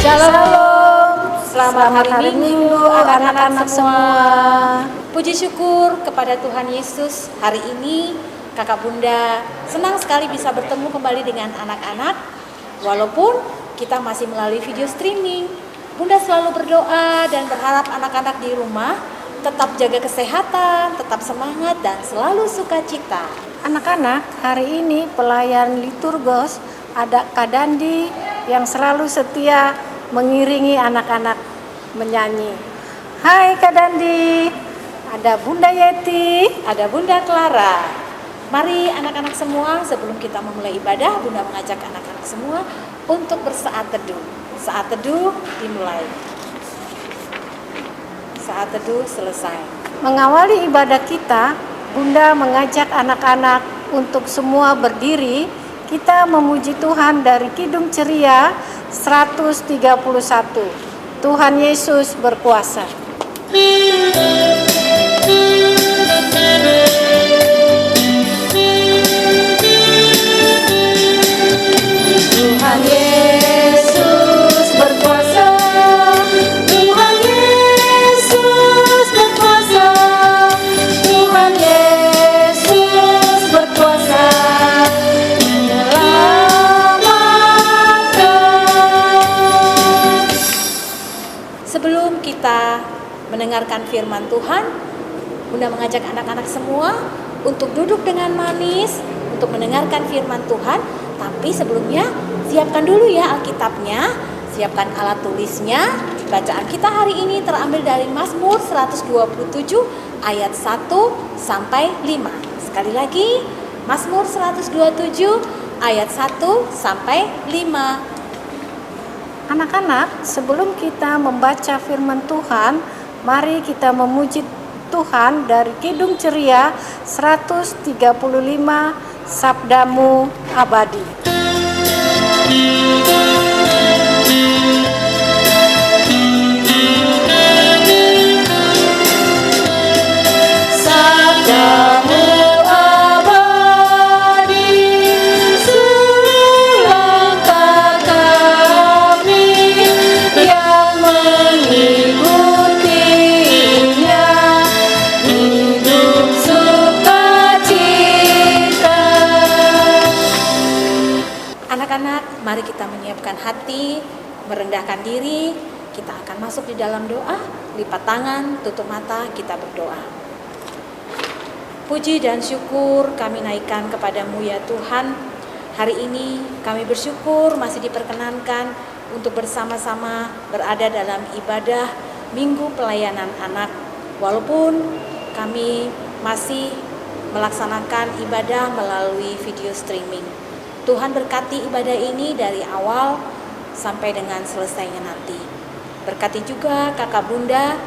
Shalom, selamat hari Minggu anak-anak semua. Puji syukur kepada Tuhan Yesus. Hari ini kakak bunda senang sekali bisa bertemu kembali dengan anak-anak. Walaupun kita masih melalui video streaming, bunda selalu berdoa dan berharap anak-anak di rumah tetap jaga kesehatan, tetap semangat dan selalu sukacita. Anak-anak, hari ini pelayan liturgos ada Kak Dandi yang selalu setia mengiringi anak-anak menyanyi. Hai Kak Dandi, ada Bunda Yeti, ada Bunda Clara. Mari anak-anak semua, sebelum kita memulai ibadah, Bunda mengajak anak-anak semua untuk bersaat teduh. Saat teduh dimulai. Saat teduh selesai. Mengawali ibadah kita, Bunda mengajak anak-anak untuk semua berdiri. Kita memuji Tuhan dari Kidung Ceria 131. Tuhan Yesus berkuasa. Tuhan Yesus berkuasa. Tuhan Yesus berkuasa. Tuhan Yesus berkuasa. Sebelum kita mendengarkan firman Tuhan, Bunda mengajak anak-anak semua untuk duduk dengan manis untuk mendengarkan firman Tuhan. Tapi sebelumnya siapkan dulu ya Alkitabnya, siapkan alat tulisnya. Bacaan kita hari ini terambil dari Mazmur 127 ayat 1 sampai 5. Sekali lagi, Mazmur 127 ayat 1 sampai 5. Anak-anak, sebelum kita membaca firman Tuhan, mari kita memuji Tuhan dari Kidung Ceria 135, Sabdamu Abadi. Sabdamu mari kita menyiapkan hati, merendahkan diri. Kita akan masuk di dalam doa. Lipat tangan, tutup mata, kita berdoa. Puji dan syukur kami naikkan kepadamu ya Tuhan. Hari ini kami bersyukur masih diperkenankan untuk bersama-sama berada dalam ibadah Minggu Pelayanan Anak. Walaupun kami masih melaksanakan ibadah melalui video streaming. Tuhan berkati ibadah ini dari awal sampai dengan selesainya nanti. Berkati juga kakak bunda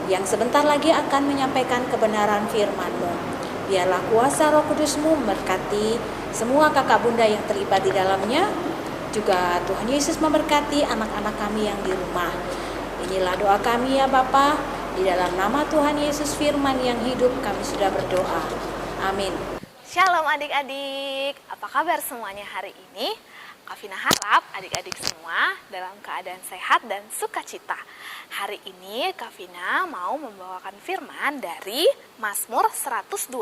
yang sebentar lagi akan menyampaikan kebenaran firman-Mu. Biarlah kuasa Roh Kudus-Mu memberkati semua kakak bunda yang terlibat di dalamnya. Juga Tuhan Yesus memberkati anak-anak kami yang di rumah. Inilah doa kami ya Bapa. Di dalam nama Tuhan Yesus firman yang hidup kami sudah berdoa. Amin. Shalom adik-adik, apa kabar semuanya hari ini? Kak Vina harap adik-adik semua dalam keadaan sehat dan sukacita. Hari ini Kak Vina mau membawakan firman dari Mazmur 127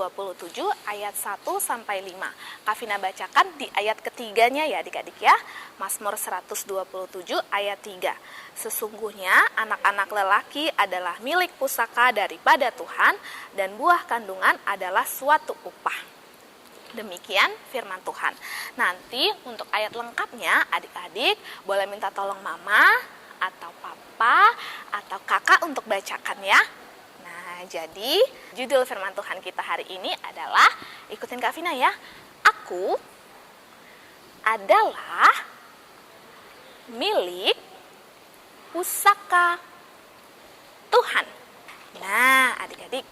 ayat 1 sampai 5. Kak Vina bacakan di ayat ketiganya ya adik-adik ya. Mazmur 127 ayat 3. Sesungguhnya anak-anak lelaki adalah milik pusaka daripada Tuhan dan buah kandungan adalah suatu upah. Demikian firman Tuhan. Nanti untuk ayat lengkapnya adik-adik boleh minta tolong mama atau papa atau kakak untuk bacakan ya. Nah, jadi judul firman Tuhan kita hari ini adalah, ikutin Kak Vina ya. Aku adalah milik pusaka Tuhan. Nah, adik-adik,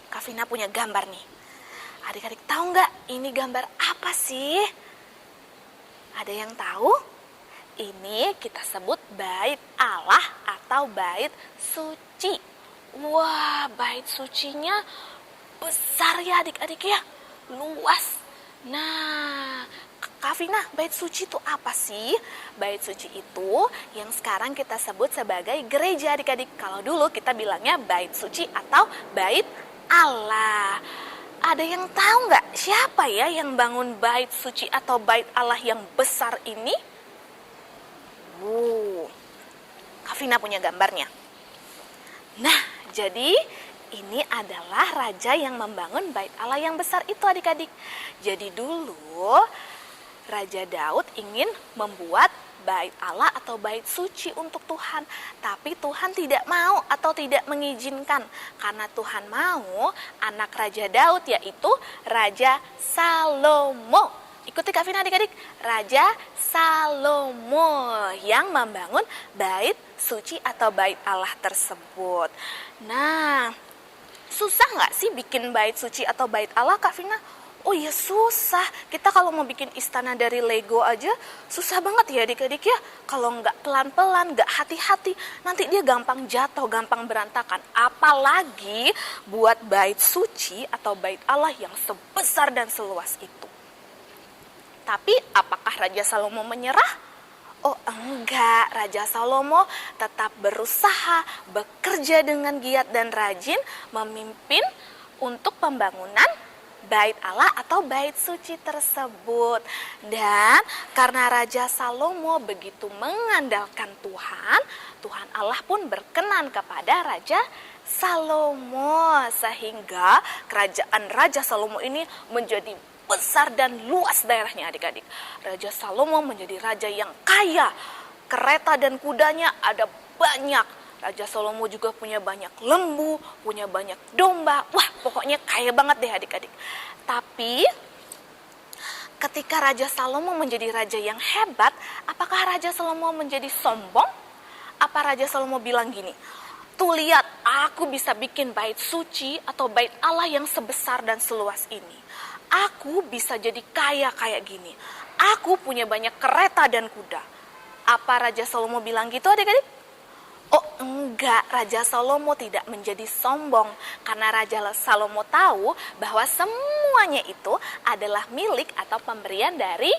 Kak Vina punya gambar nih. Adik-adik tahu nggak ini gambar apa sih? Ada yang tahu? Ini kita sebut bait Allah atau bait suci. Wah, bait sucinya besar ya adik-adik ya, luas. Nah, Kak Vina, bait suci itu apa sih? Bait suci itu yang sekarang kita sebut sebagai gereja adik-adik. Kalau dulu kita bilangnya bait suci atau bait Allah. Ada yang tahu nggak siapa ya yang bangun bait suci atau bait Allah yang besar ini? Kak Vina punya gambarnya. Nah, jadi ini adalah raja yang membangun bait Allah yang besar itu adik-adik. Jadi dulu Raja Daud ingin membuat bait Allah atau bait suci untuk Tuhan. Tapi Tuhan tidak mau atau tidak mengizinkan. Karena Tuhan mau anak Raja Daud yaitu Raja Salomo. Ikuti Kak Vina adik-adik. Raja Salomo yang membangun bait suci atau bait Allah tersebut. Nah, susah nggak sih bikin bait suci atau bait Allah Kak Vina? Oh iya susah, kita kalau mau bikin istana dari Lego aja susah banget ya adik-adik ya. Kalau nggak pelan-pelan, nggak hati-hati, nanti dia gampang jatuh, gampang berantakan. Apalagi buat bait suci atau bait Allah yang sebesar dan seluas itu. Tapi apakah Raja Salomo menyerah? Oh enggak, Raja Salomo tetap berusaha, bekerja dengan giat dan rajin, memimpin untuk pembangunan bait Allah atau bait suci tersebut. Dan karena Raja Salomo begitu mengandalkan Tuhan, Tuhan Allah pun berkenan kepada Raja Salomo, sehingga kerajaan Raja Salomo ini menjadi besar dan luas daerahnya adik-adik. Raja Salomo menjadi raja yang kaya, kereta dan kudanya ada banyak. Raja Salomo juga punya banyak lembu, punya banyak domba. Wah, pokoknya kaya banget deh adik-adik. Tapi ketika Raja Salomo menjadi raja yang hebat, apakah Raja Salomo menjadi sombong? Apa Raja Salomo bilang gini, tuh lihat, aku bisa bikin bait suci atau bait Allah yang sebesar dan seluas ini. Aku bisa jadi kaya kayak gini. Aku punya banyak kereta dan kuda. Apa Raja Salomo bilang gitu adik-adik? Oh enggak, Raja Salomo tidak menjadi sombong. Karena Raja Salomo tahu bahwa semuanya itu adalah milik atau pemberian dari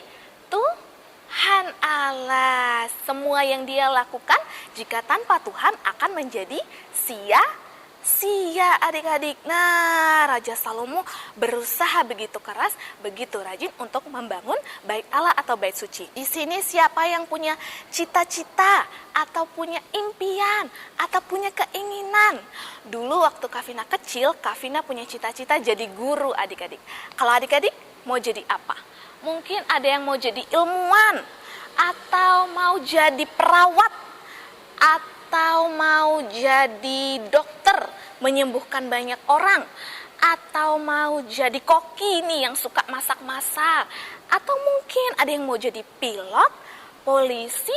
Tuhan Allah. Semua yang dia lakukan jika tanpa Tuhan akan menjadi sia-sia adik-adik. Nah, Raja Salomo berusaha begitu keras, begitu rajin untuk membangun bait Allah atau bait suci. Di sini siapa yang punya cita-cita atau punya impian atau punya keinginan? Dulu waktu Kak Vina kecil, Kak Vina punya cita-cita jadi guru adik-adik. Kalau adik-adik mau jadi apa? Mungkin ada yang mau jadi ilmuwan, atau mau jadi perawat, atau mau jadi dokter, menyembuhkan banyak orang, atau mau jadi koki nih yang suka masak-masak, atau mungkin ada yang mau jadi pilot, polisi,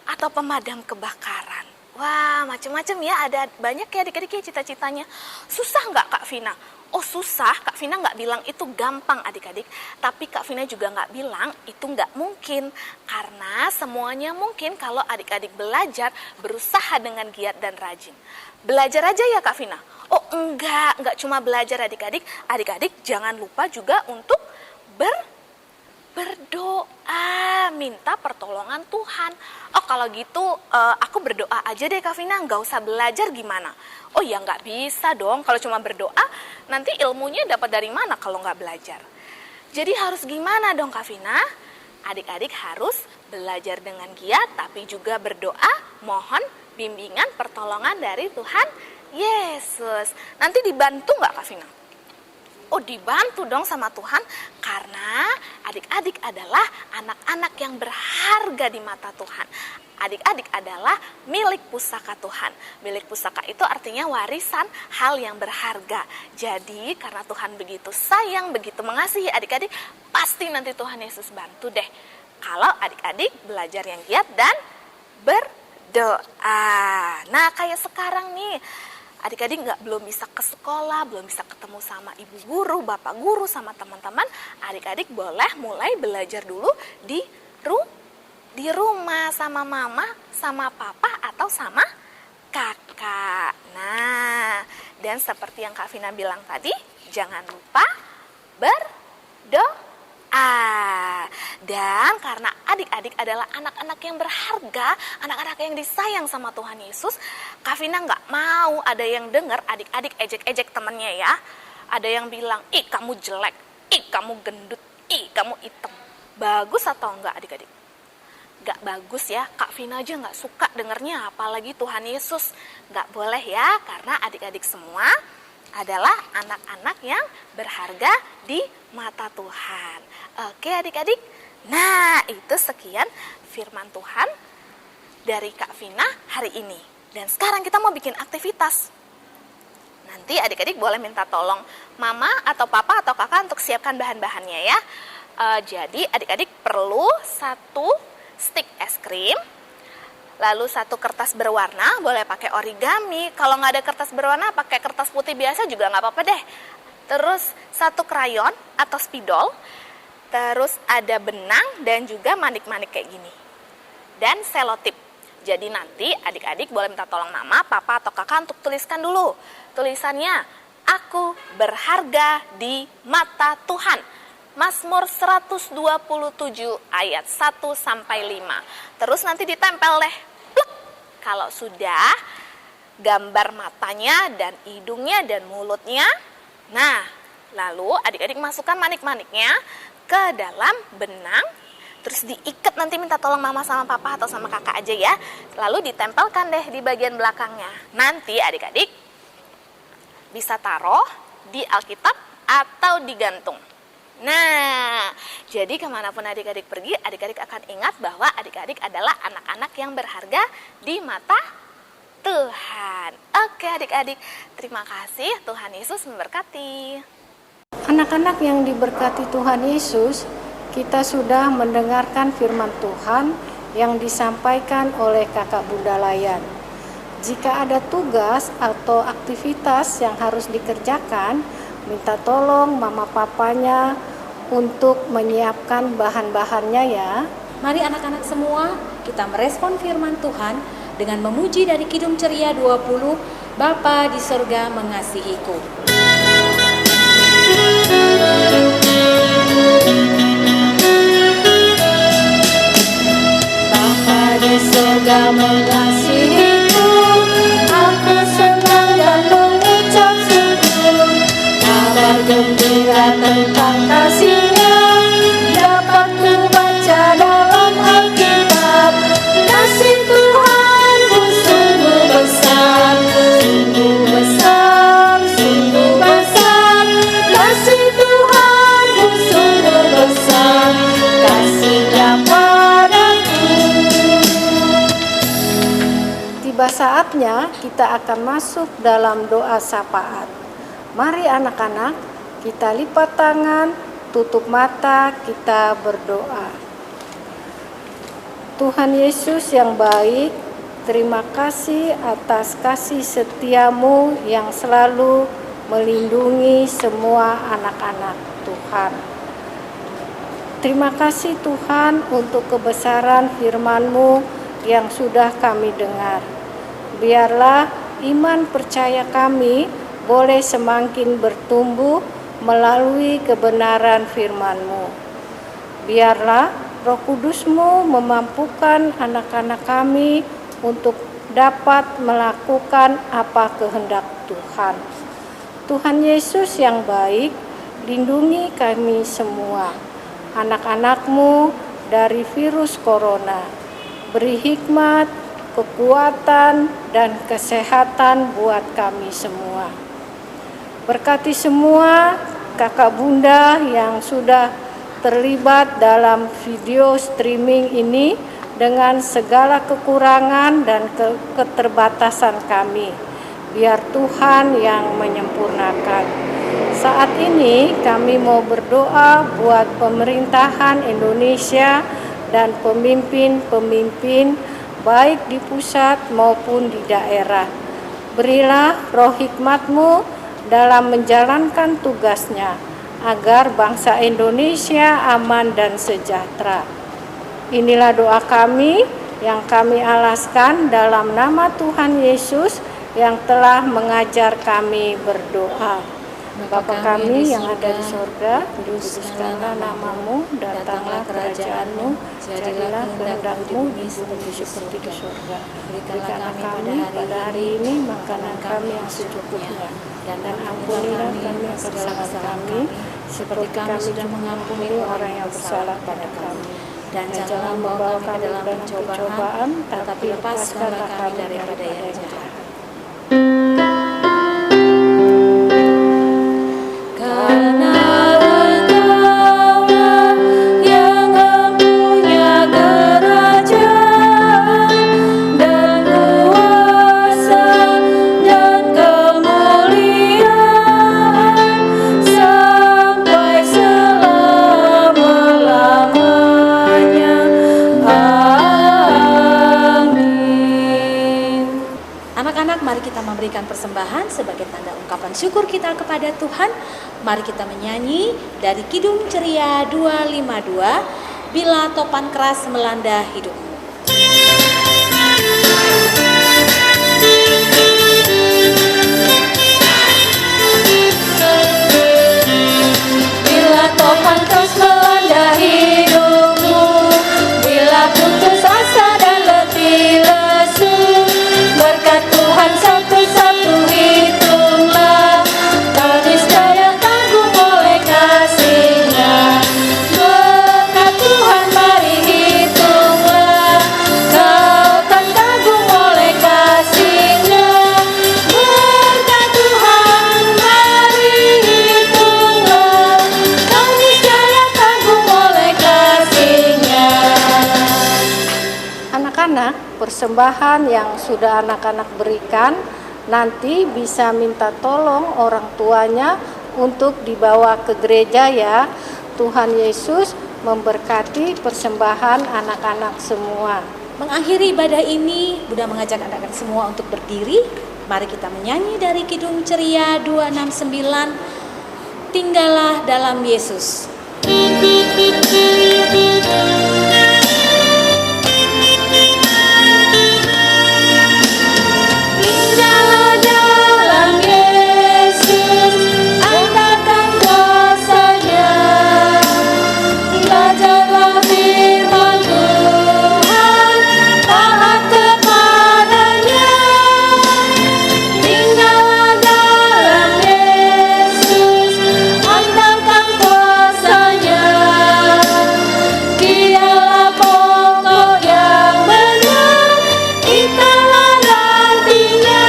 atau pemadam kebakaran. Wah, macam-macam ya, ada banyak ya adik-adik ya cita-citanya. Susah nggak Kak Vina? Oh susah, Kak Vina nggak bilang itu gampang adik-adik. Tapi Kak Vina juga nggak bilang itu nggak mungkin. Karena semuanya mungkin kalau adik-adik belajar, berusaha dengan giat dan rajin. Belajar aja ya Kak Vina? Oh enggak cuma belajar adik-adik. Adik-adik jangan lupa juga untuk berdoa, minta pertolongan Tuhan. Oh kalau gitu aku berdoa aja deh Kak Vina, nggak usah belajar gimana? Oh ya nggak bisa dong, kalau cuma berdoa nanti ilmunya dapat dari mana kalau nggak belajar? Jadi harus gimana dong Kak Vina? Adik-adik harus belajar dengan giat tapi juga berdoa, mohon bimbingan pertolongan dari Tuhan Yesus. Nanti dibantu nggak Kak Vina? Oh dibantu dong sama Tuhan, karena adik-adik adalah anak-anak yang berharga di mata Tuhan. Adik-adik adalah milik pusaka Tuhan. Milik pusaka itu artinya warisan, hal yang berharga. Jadi karena Tuhan begitu sayang, begitu mengasihi adik-adik, pasti nanti Tuhan Yesus bantu deh. Kalau adik-adik belajar yang giat dan berdoa. Nah kayak sekarang nih, adik-adik belum bisa ke sekolah, belum bisa ketemu sama ibu guru, bapak guru, sama teman-teman. Adik-adik boleh mulai belajar dulu di rumah sama mama, sama papa, atau sama kakak. Nah, dan seperti yang Kak Vina bilang tadi, jangan lupa berdoa. Dan karena adik-adik adalah anak-anak yang berharga, anak-anak yang disayang sama Tuhan Yesus, Kak Vina nggak mau ada yang dengar adik-adik ejek-ejek temennya ya. Ada yang bilang, ih kamu jelek, ih kamu gendut, ih kamu hitam. Bagus atau enggak adik-adik? Nggak bagus ya, Kak Vina aja nggak suka dengernya, apalagi Tuhan Yesus. Nggak boleh ya, karena adik-adik semua adalah anak-anak yang berharga di mata Tuhan. Oke adik-adik, nah itu sekian firman Tuhan dari Kak Vina hari ini. Dan sekarang kita mau bikin aktivitas. Nanti adik-adik boleh minta tolong mama atau papa atau kakak untuk siapkan bahan-bahannya ya. Jadi adik-adik perlu 1 stik es krim, lalu 1 kertas berwarna, boleh pakai origami. Kalau nggak ada kertas berwarna, pakai kertas putih biasa juga nggak apa-apa deh. Terus 1 krayon atau spidol, terus ada benang dan juga manik-manik kayak gini. Dan selotip. Jadi nanti adik-adik boleh minta tolong mama, papa, atau kakak untuk tuliskan dulu. Tulisannya, aku berharga di mata Tuhan. Mazmur 127 ayat 1-5. Terus nanti ditempel deh. Pluk. Kalau sudah gambar matanya dan hidungnya dan mulutnya. Nah, lalu adik-adik masukkan manik-maniknya ke dalam benang. Terus diikat, nanti minta tolong mama sama papa atau sama kakak aja ya. Lalu ditempelkan deh di bagian belakangnya. Nanti adik-adik bisa taruh di Alkitab atau digantung. Nah, jadi kemanapun adik-adik pergi, adik-adik akan ingat bahwa adik-adik adalah anak-anak yang berharga di mata Tuhan. Oke adik-adik, terima kasih. Tuhan Yesus memberkati. Anak-anak yang diberkati Tuhan Yesus, kita sudah mendengarkan firman Tuhan yang disampaikan oleh Kakak Bunda Layan. Jika ada tugas atau aktivitas yang harus dikerjakan, minta tolong mama papanya untuk menyiapkan bahan-bahannya ya. Mari anak-anak semua kita merespon firman Tuhan dengan memuji dari Kidung Ceria 20, Bapa di surga mengasihiku. Bapa di surga mengasihiku, aku senang dan mengucap syukur. Kabar gembira tentang kasih-Nya dapat ku baca dalam Alkitab. Kasih Tuhanku sungguh besar, sungguh besar, sungguh besar. Kasih Tuhanku sungguh besar, kasih-Nya padaku. Tiba saatnya kita akan masuk dalam doa syafaat. Mari anak-anak, kita lipat tangan, tutup mata, kita berdoa. Tuhan Yesus yang baik, terima kasih atas kasih setia-Mu yang selalu melindungi semua anak-anak Tuhan. Terima kasih Tuhan untuk kebesaran firman-Mu yang sudah kami dengar. Biarlah iman percaya kami boleh semakin bertumbuh melalui kebenaran firman-Mu. Biarlah Roh Kudus-Mu memampukan anak-anak kami untuk dapat melakukan apa kehendak Tuhan. Tuhan Yesus yang baik, lindungi kami semua, anak-anak-Mu dari virus corona. Beri hikmat, kekuatan, dan kesehatan buat kami semua. Berkati semua kakak bunda yang sudah terlibat dalam video streaming ini dengan segala kekurangan dan keterbatasan kami. Biar Tuhan yang menyempurnakan. Saat ini kami mau berdoa buat pemerintahan Indonesia dan pemimpin-pemimpin baik di pusat maupun di daerah. Berilah roh hikmat-Mu dalam menjalankan tugasnya, agar bangsa Indonesia aman dan sejahtera. Inilah doa kami yang kami alaskan dalam nama Tuhan Yesus yang telah mengajar kami berdoa. Bapa kami yang ada di sorga, dikuduskanlah namamu, datanglah kerajaanmu, jadilah kehendak-Mu di bumi seperti di sorga. Berikanlah kami pada hari ini makanan kami yang secukupnya, dan ampunilah kami kesalahan kami, seperti kami sudah mengampuni orang yang bersalah pada kami. Dan jangan membawa kami dalam pencobaan, tetapi lepaskanlah kami daripada yang jahat. Mari kita memberikan persembahan sebagai tanda ungkapan syukur kita kepada Tuhan. Mari kita menyanyi dari Kidung Ceria 252, Bila Topan Keras Melanda Hidupmu. Bila topan keras melanda hidupmu, bila putus asa dan letih lesu, berkat Tuhan satu-satu hitunglah, kau niscaya kagum oleh kasih-Nya. Berkat Tuhan mari hitunglah, kau kan kagum oleh kasih-Nya. Berkat Tuhan mari hitunglah, kau niscaya kagum oleh kasih-Nya. Anak-anak, persembahan yang sudah anak-anak berikan nanti bisa minta tolong orang tuanya untuk dibawa ke gereja ya. Tuhan Yesus memberkati persembahan anak-anak semua. Mengakhiri ibadah ini, Bunda mengajak anak-anak semua untuk berdiri. Mari kita menyanyi dari Kidung Ceria 269, Tinggallah dalam Yesus. Tinggallah dalam Yesus, andalkan kuasa-Nya, belajarlah firman Tuhan, taat kepada-Nya. Tinggallah dalam Yesus, andalkan kuasa-Nya, Dialah pokok yang benar, itulah artinya.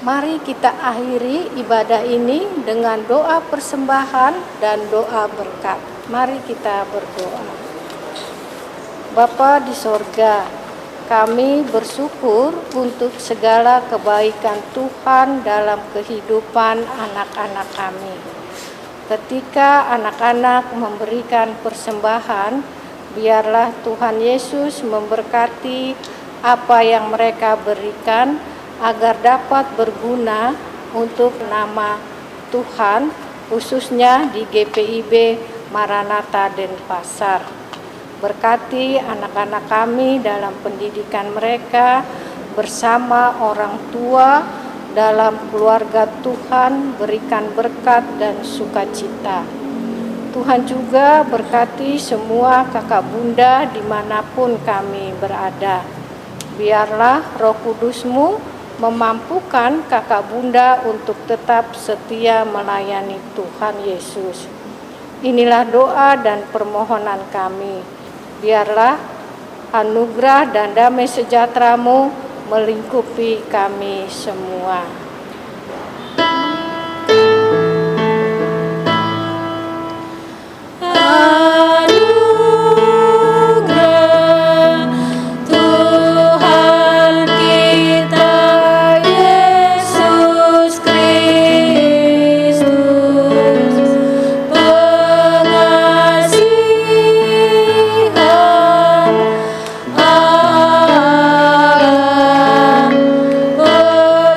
Mari kita akhiri ibadah ini dengan doa persembahan dan doa berkat. Mari kita berdoa. Bapa di sorga, kami bersyukur untuk segala kebaikan Tuhan dalam kehidupan anak-anak kami. Ketika anak-anak memberikan persembahan, biarlah Tuhan Yesus memberkati apa yang mereka berikan agar dapat berguna untuk nama Tuhan, khususnya di GPIB Maranatha Denpasar. Berkati anak-anak kami dalam pendidikan mereka bersama orang tua, dalam keluarga Tuhan, berikan berkat dan sukacita. Tuhan juga berkati semua kakak bunda dimanapun kami berada. Biarlah Roh Kudus-Mu memampukan kakak bunda untuk tetap setia melayani Tuhan Yesus. Inilah doa dan permohonan kami. Biarlah anugerah dan damai sejahtera-Mu melingkupi kami semua.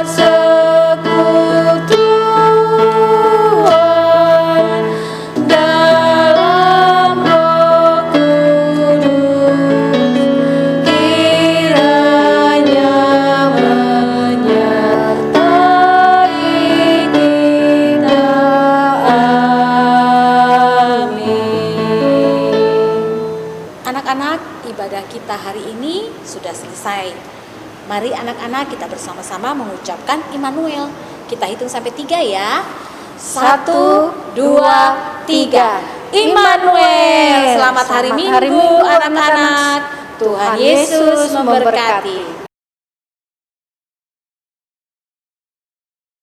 Bersama ibadah kita hari ini sudah selesai. Mari anak-anak kita bersama-sama mengucapkan Immanuel. Kita hitung sampai 3 ya. 1, 2, 3. Immanuel. Selamat hari Minggu anak-anak. Tuhan Yesus memberkati.